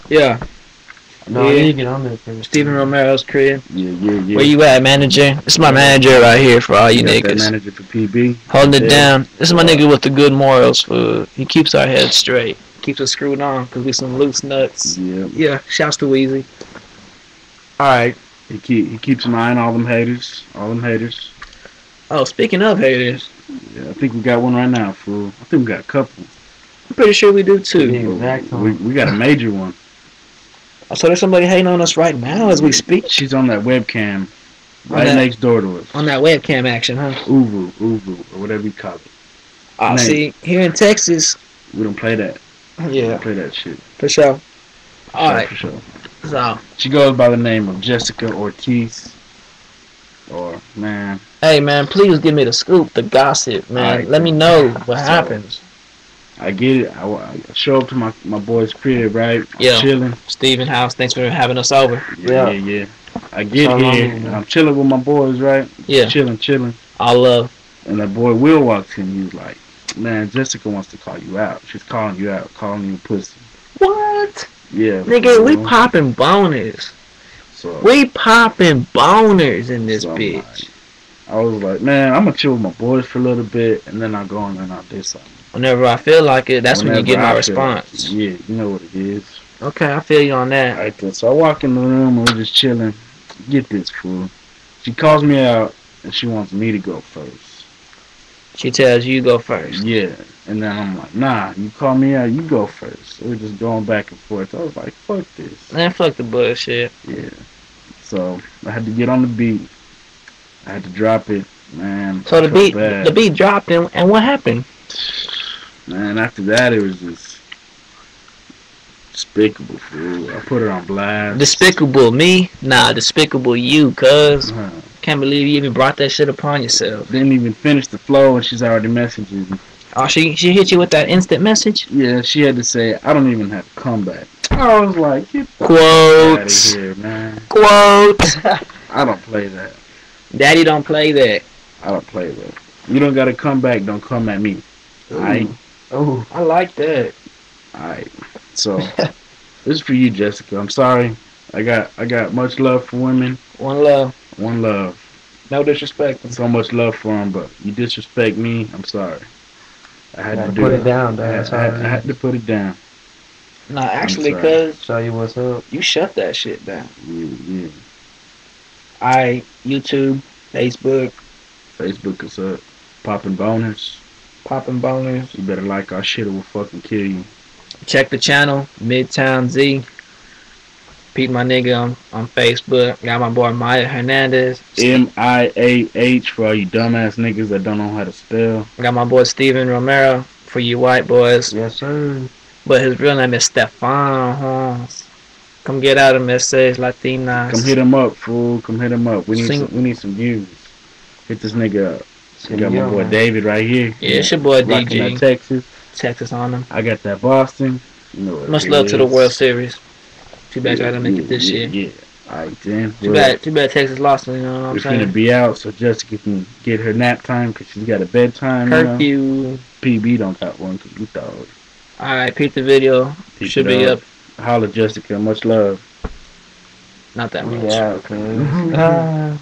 Yeah. No, I need to get on there first. Steven Romero's crib. Yeah. Where you at, manager? This is my manager right here for all you got that niggas. manager for PB. Holding it down. This is my nigga with the good morals. He keeps our heads straight. Keeps us screwed on because we some loose nuts. Yeah. Shouts to Weezy. All right. He keeps an eye on all them haters. Oh, speaking of haters. Yeah, I think we got one right now, fool. I think we got a couple. I'm pretty sure we do too. We got a major one. So there's somebody hating on us right now as we speak. She's on that webcam next door to us. On that webcam action, huh? Uvu, or whatever you call it. See, here in Texas, we don't play that. Yeah. We don't play that shit. For sure. All right. For sure. So she goes by the name of Jessica Ortiz. Or man. Hey man, please give me the scoop, the gossip, man. Let me know what happens. I get it. I show up to my boy's crib, right? Yeah. Chilling. Steven House, thanks for having us over. Yeah. I get here and I'm chilling with my boys, right? Yeah. Chilling. All love. And that boy Will walks in. He was like, "Man, Jessica wants to call you out. She's calling you out, calling you pussy." What? Yeah. Nigga, we popping boners. So we popping boners in this bitch. I was like, man, I'm gonna chill with my boys for a little bit, and then I'll go on and I'll do something. Whenever I feel like it, that's when you get my response. Yeah, you know what it is. Okay, I feel you on that. Right then. So I walk in the room and we're just chilling. Get this, fool. She calls me out and she wants me to go first. She tells you go first. Yeah. And then I'm like, nah, you call me out, you go first. So we're just going back and forth. I was like, fuck this. Man, fuck the bullshit. Yeah. So I had to get on the beat. I had to drop it, man. So the beat dropped and what happened? Man, after that it was just despicable, fool. I put her on blast. Despicable me? Nah, despicable you, cuz. Can't believe you even brought that shit upon yourself. Didn't even finish the flow and she's already messaging me. Oh, she hit you with that instant message? Yeah, she had to say, I don't even have to come back. I was like, get the quotes. Out of here, man. Quotes. I don't play that. Daddy don't play that. I don't play that. You don't gotta come back, don't come at me. Alright? Oh, I like that. Alright. So this is for you, Jessica. I'm sorry. I got much love for women. One love. One love. No disrespect. So much love for them, but you disrespect me, I'm sorry. I had to put it down, dog. I had to put it down. Nah, actually, cuz show you what's up. You shut that shit down. Yeah. Alright, YouTube, Facebook. Facebook is up. Popping boners. Popping boners. You better like our shit or we'll fucking kill you. Check the channel, Midtown Z. Pete, my nigga on Facebook. Got my boy Maya Hernandez. MIAH for all you dumbass niggas that don't know how to spell. Got my boy Steven Romero for you white boys. Yes, sir. But his real name is Stefan Holmes. Come get out of Messages Latinas. Come hit him up, fool. Come hit him up. We need some views. Hit this nigga up. We got my boy David right here. Yeah, it's your boy DG. Texas. Texas on him. I got that Boston. You know what much love to the World Series. Too bad y'all didn't make it this year. Yeah. Alright then. Too bad Texas lost, you know what I'm saying? We're gonna be out so Jessica can get her nap time because she's got a bedtime. Curfew. You know? PB don't got one because we thought. Alright, peep the video. Should be up. Holla, Jessica. Much love. Not that much. Yeah, okay.